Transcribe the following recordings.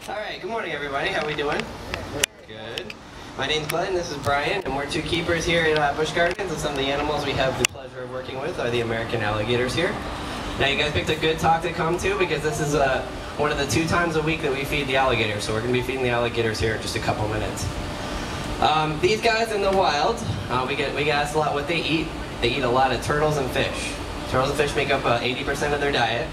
Alright, good morning everybody. How we doing? Good. My name's Glenn, this is Brian, and we're two keepers here at Busch Gardens, and some of the animals we have the pleasure of working with are the American alligators here. Now you guys picked a good talk to come to because this is one of the 2 times a week that we feed the alligators, so we're going to be feeding the alligators here in just a couple minutes. These guys in the wild, we get asked a lot what they eat. They eat a lot of turtles and fish. Turtles and fish make up 80% of their diet.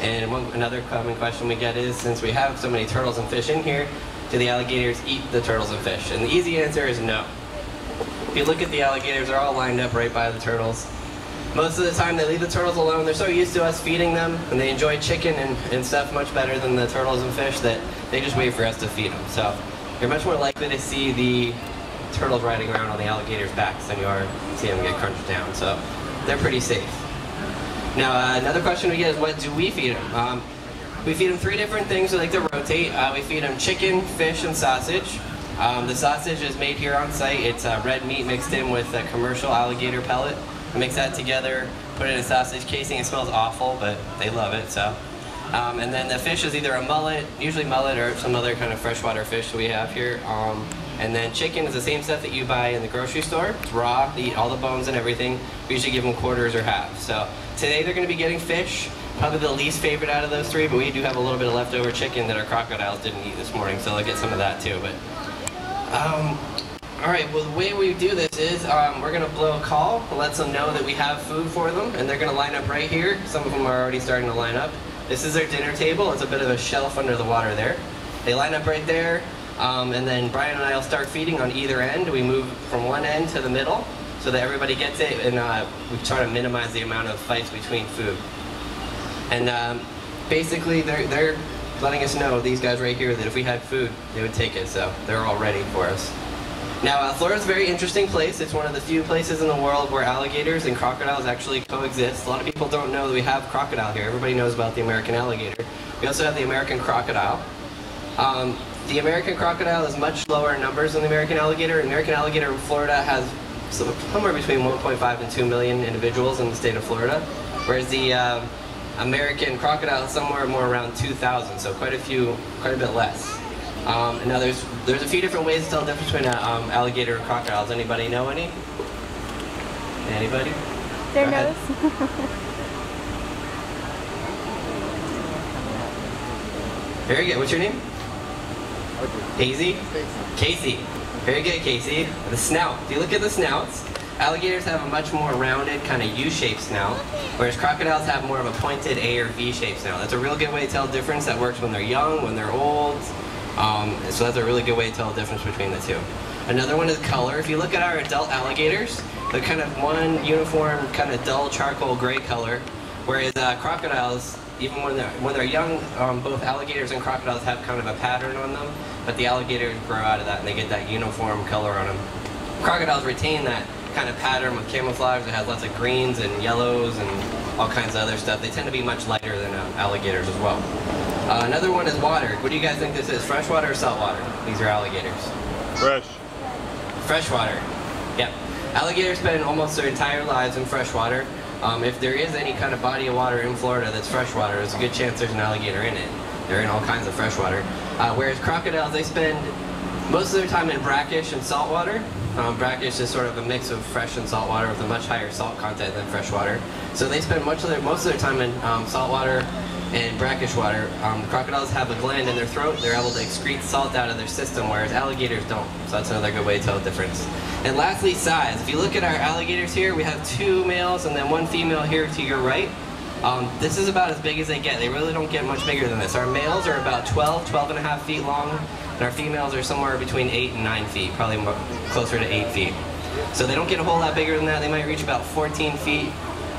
And another common question we get is, since we have so many turtles and fish in here, do the alligators eat the turtles and fish? And the easy answer is no. If you look at the alligators, they're all lined up right by the turtles. Most of the time they leave the turtles alone. They're so used to us feeding them, and they enjoy chicken and stuff much better than the turtles and fish, that they just wait for us to feed them. So you're much more likely to see the turtles riding around on the alligators' backs than you are see them get crunched down. So they're pretty safe. Now, another question we get is, what do we feed them? We feed them 3 different things we like to rotate. We feed them chicken, fish, and sausage. The sausage is made here on site. It's red meat mixed in with a commercial alligator pellet. We mix that together, put it in a sausage casing. It smells awful, but they love it. So, and then the fish is either a mullet, usually mullet, or some other kind of freshwater fish that we have here. And then chicken is the same stuff that you buy in the grocery store. It's raw, they eat all the bones and everything. We usually give them quarters or halves. So today they're going to be getting fish, probably the least favorite out of those 3, but we do have a little bit of leftover chicken that our crocodiles didn't eat this morning, so they'll get some of that too. But alright, well the way we do this is we're going to blow a call and let them know that we have food for them, and they're going to line up right here. Some of them are already starting to line up. This is their dinner table. It's a bit of a shelf under the water there. They line up right there. And then Brian and I will start feeding on either end. We move from one end to the middle so that everybody gets it, and we try to minimize the amount of fights between food. And basically they're letting us know, these guys right here, that if we had food, they would take it, so they're all ready for us. Now, Florida's a very interesting place. It's one of the few places in the world where alligators and crocodiles actually coexist. A lot of people don't know that we have crocodile here. Everybody knows about the American alligator. We also have the American crocodile. The American crocodile is much lower in numbers than the American alligator. The American alligator in Florida has somewhere between 1.5 and 2 million individuals in the state of Florida, whereas the American crocodile is somewhere more around 2,000, so quite a bit less. Now there's a few different ways to tell the difference between alligator and crocodile. Does anybody know any? Anybody? Their nose. Very good. What's your name? Casey? Casey. Very good, Casey. The snout. If you look at the snouts, alligators have a much more rounded, kind of U-shaped snout, whereas crocodiles have more of a pointed A or V-shaped snout. That's a real good way to tell the difference. That works when they're young, when they're old. So that's a really good way to tell the difference between the 2. Another one is color. If you look at our adult alligators, they're kind of one uniform, kind of dull charcoal gray color, whereas crocodiles, even when they're young, both alligators and crocodiles have kind of a pattern on them, but the alligators grow out of that and they get that uniform color on them. Crocodiles retain that kind of pattern with camouflage. It has lots of greens and yellows and all kinds of other stuff. They tend to be much lighter than alligators as well. Another one is water. What do you guys think this is? Freshwater or saltwater? These are alligators. Fresh. Freshwater. Yep. Alligators spend almost their entire lives in freshwater. If there is any kind of body of water in Florida that's freshwater, there's a good chance there's an alligator in it. They're in all kinds of freshwater. Whereas crocodiles, they spend most of their time in brackish and saltwater. Brackish is sort of a mix of fresh and saltwater with a much higher salt content than freshwater. So they spend most of their time in saltwater and brackish water. Crocodiles have a gland in their throat. They're able to excrete salt out of their system, whereas alligators don't. So that's another good way to tell the difference. And lastly, size. If you look at our alligators here, we have 2 males and then 1 female here to your right. This is about as big as they get. They really don't get much bigger than this. Our males are about 12 and a half feet long, and our females are somewhere between 8 and 9 feet, probably closer to 8 feet. So they don't get a whole lot bigger than that. They might reach about 14 feet,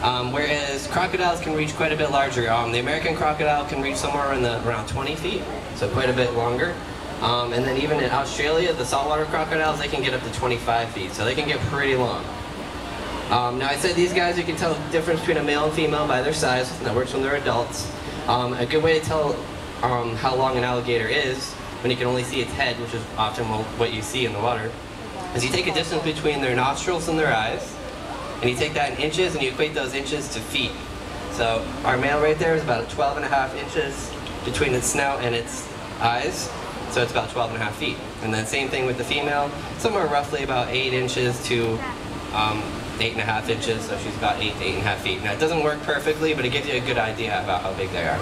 whereas crocodiles can reach quite a bit larger. The American crocodile can reach somewhere in around 20 feet, so quite a bit longer. And then even in Australia, the saltwater crocodiles, they can get up to 25 feet, so they can get pretty long. Now I said these guys, you can tell the difference between a male and female by their size. That works when they're adults. A good way to tell how long an alligator is, when you can only see its head, which is often what you see in the water, is you take a distance between their nostrils and their eyes, and you take that in inches and you equate those inches to feet. So our male right there is about 12 and a half inches between its snout and its eyes, so it's about 12.5 feet. And then same thing with the female, somewhere roughly about 8 inches to 8.5 inches, so she's about 8 to 8.5 feet. Now it doesn't work perfectly, but it gives you a good idea about how big they are.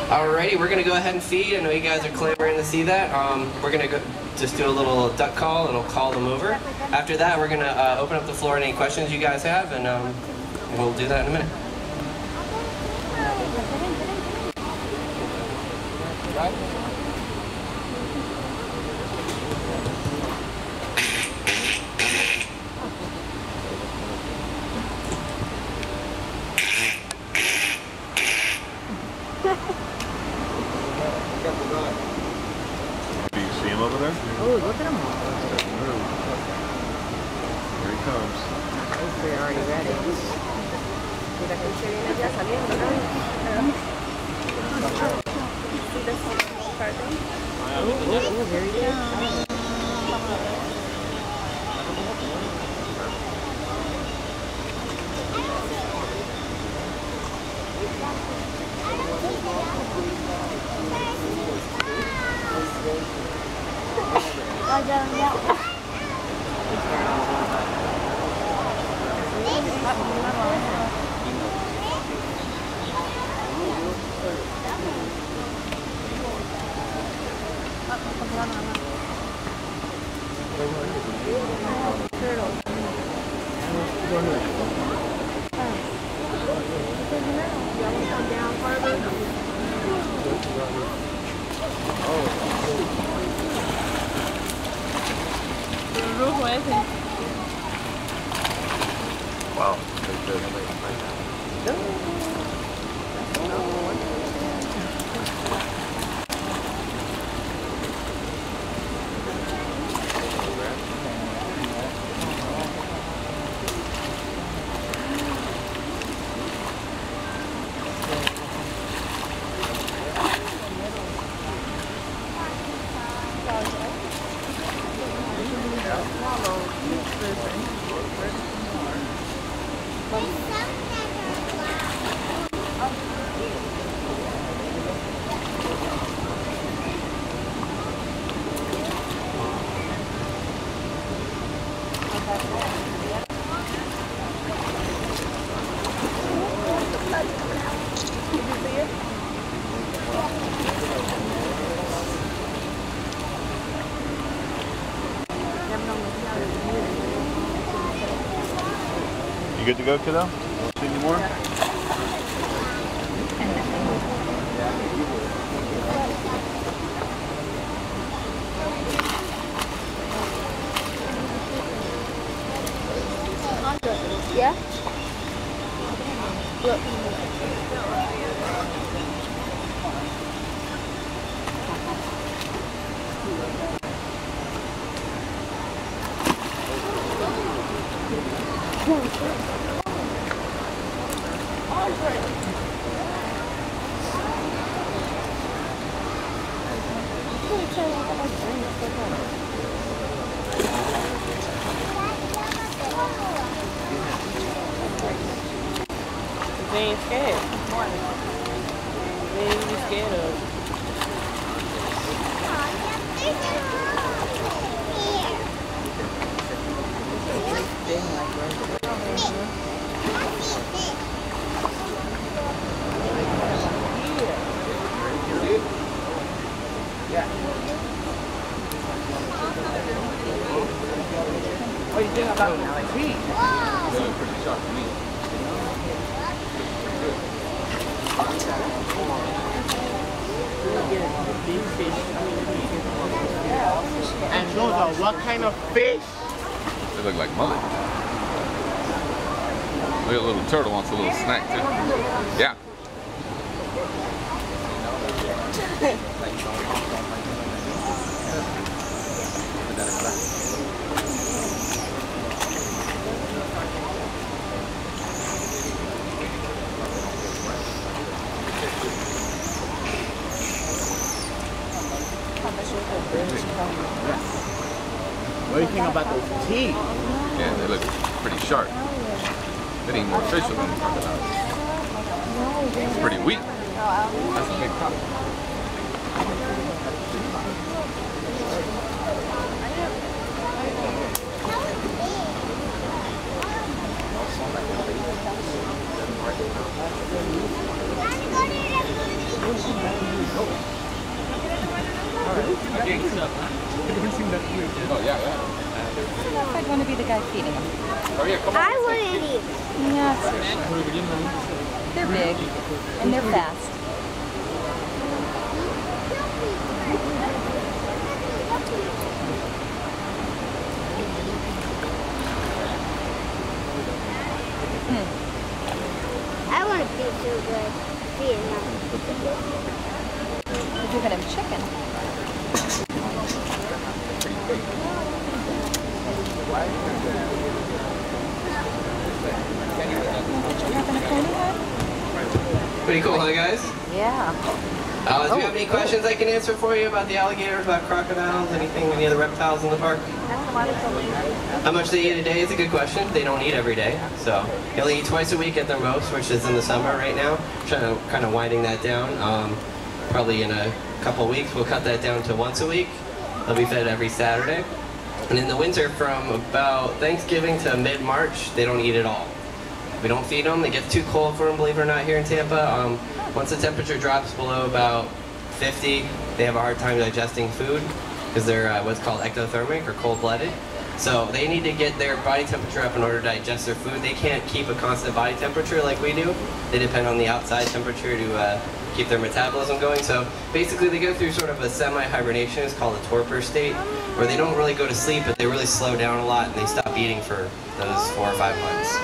Alrighty, we're gonna go ahead and feed. I know you guys are clamoring to see that. We're gonna go just do a little duck call, and we'll call them over. After that, we're gonna open up the floor to any questions you guys have, and we'll do that in a minute. Do you see him over there? Oh, look at him. Here he comes. They're already ready. Mira que se viene ya saliendo, ¿no? Oh, here he comes. Wow. You good to go, kiddo? See any more? Yeah? Look. They ain't scared. They ain't even scared of. What do you think about now? Like, pretty sharp to me. And those are what kind of fish? They look like mullet. Look at a little turtle wants a little snack too. Yeah. What do you think about those teeth? Yeah, they look pretty sharp. They need more fish with them crocodiles. It's pretty weak. That's a big problem. guy feeding them. Oh yeah, come on. I wouldn't eat. Yeah, for sure. They're big and they're fast. I wouldn't be so good feeding them. You're giving him chicken. Pretty cool, huh, guys? Yeah. Do you have any questions I can answer for you about the alligators, about crocodiles, anything, any other reptiles in the park? How much they eat a day is a good question. They don't eat every day, so they only eat twice a week at their most, which is in the summer right now. Trying to kind of winding that down. Probably in a couple weeks we'll cut that down to once a week. They'll be fed every Saturday. And in the winter, from about Thanksgiving to mid-March, they don't eat at all. We don't feed them. It gets too cold for them, believe it or not, here in Tampa. Once the temperature drops below about 50, they have a hard time digesting food because they're what's called ectothermic or cold-blooded. So they need to get their body temperature up in order to digest their food. They can't keep a constant body temperature like we do. They depend on the outside temperature to keep their metabolism going. So basically they go through sort of a semi-hibernation. It's called a torpor state, where they don't really go to sleep, but they really slow down a lot and they stop eating for those 4 or 5 months.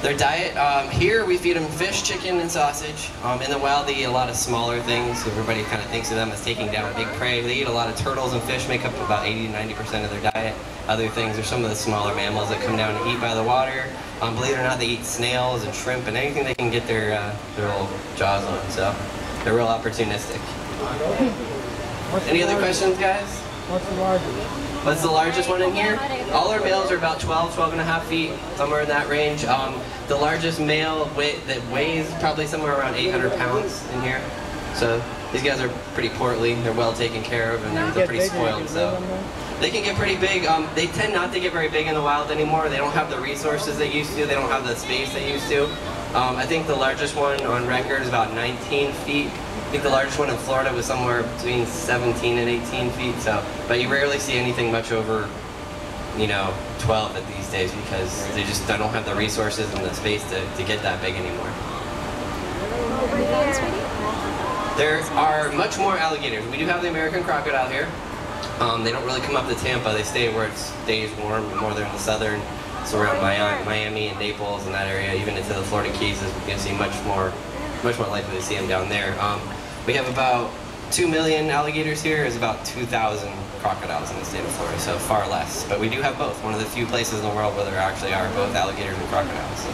Their diet, here we feed them fish, chicken, and sausage. In the wild they eat a lot of smaller things. Everybody kind of thinks of them as taking down big prey. They eat a lot of turtles and fish, make up about 80–90% of their diet. Other things are some of the smaller mammals that come down and eat by the water. Believe it or not, they eat snails and shrimp and anything they can get their little jaws on. So they're real opportunistic. Any other questions, guys? What's the largest? What's the largest one in here? All our males are about 12–12.5 feet, somewhere in that range. The largest male that weighs probably somewhere around 800 pounds in here. So these guys are pretty portly. They're well taken care of, and they're pretty spoiled. So they can get pretty big. They tend not to get very big in the wild anymore. They don't have the resources they used to. They don't have the space they used to. I think the largest one on record is about 19 feet. I think the largest one in Florida was somewhere between 17 and 18 feet. So, but you rarely see anything much over, 12 at these days because they just don't have the resources and the space to get that big anymore. There are much more alligators. We do have the American crocodile here. They don't really come up to Tampa. They stay where it stays warm, more they're in the southern, so around Miami and Naples and that area, even into the Florida Keys. You're going to see much more likely to see them down there. We have about 2 million alligators here. There's about 2,000 crocodiles in the state of Florida, so far less. But we do have both. One of the few places in the world where there actually are both alligators and crocodiles. So.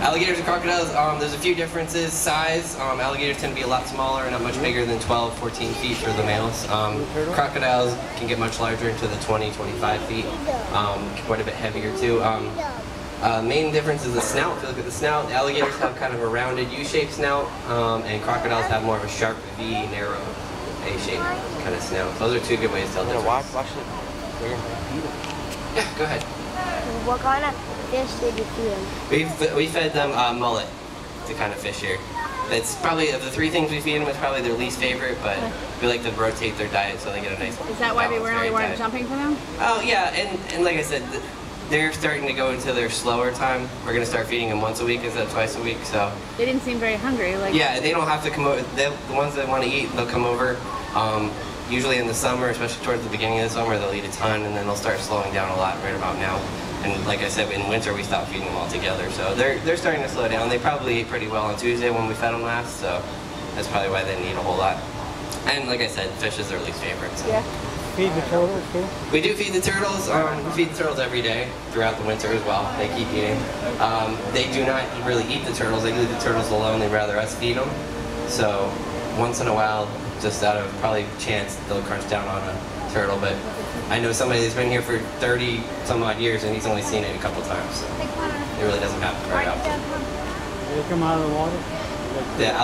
Alligators and crocodiles, there's a few differences. Size, alligators tend to be a lot smaller, not much bigger than 12–14 feet for the males. Crocodiles can get much larger, into the 20–25 feet, quite a bit heavier too. Main difference is the snout. If you look at the snout, alligators have kind of a rounded U-shaped snout, and crocodiles have more of a sharp V, narrow A-shaped kind of snout. Those are two good ways to tell the difference. Yeah, go ahead. What kind of fish did you feed them? We fed them mullet, the kind of fish here. It's probably, of the 3 things we feed them, it's probably their least favorite, but we like to rotate their diet so they get a nice Is that why they really weren't jumping for them? Oh yeah, and like I said, they're starting to go into their slower time. We're going to start feeding them once a week instead of twice a week, so. They didn't seem very hungry. Yeah, they don't have to come over. The ones that want to eat, they'll come over. Usually in the summer, especially towards the beginning of the summer, they'll eat a ton, and then they'll start slowing down a lot right about now. And like I said, in winter we stop feeding them altogether. So they're starting to slow down. They probably ate pretty well on Tuesday when we fed them last, so that's probably why they didn't eat a whole lot. And like I said, fish is their least favorite. So. Yeah. Feed the turtles too? We do feed the turtles. We feed the turtles every day throughout the winter as well. They keep eating. They do not really eat the turtles. They leave the turtles alone. They'd rather us feed them. So once in a while, just out of probably chance, they'll crunch down on a turtle. But I know somebody that's been here for 30 some odd years and he's only seen it a couple times. So it really doesn't happen very often. Do they come out of the water? Yeah,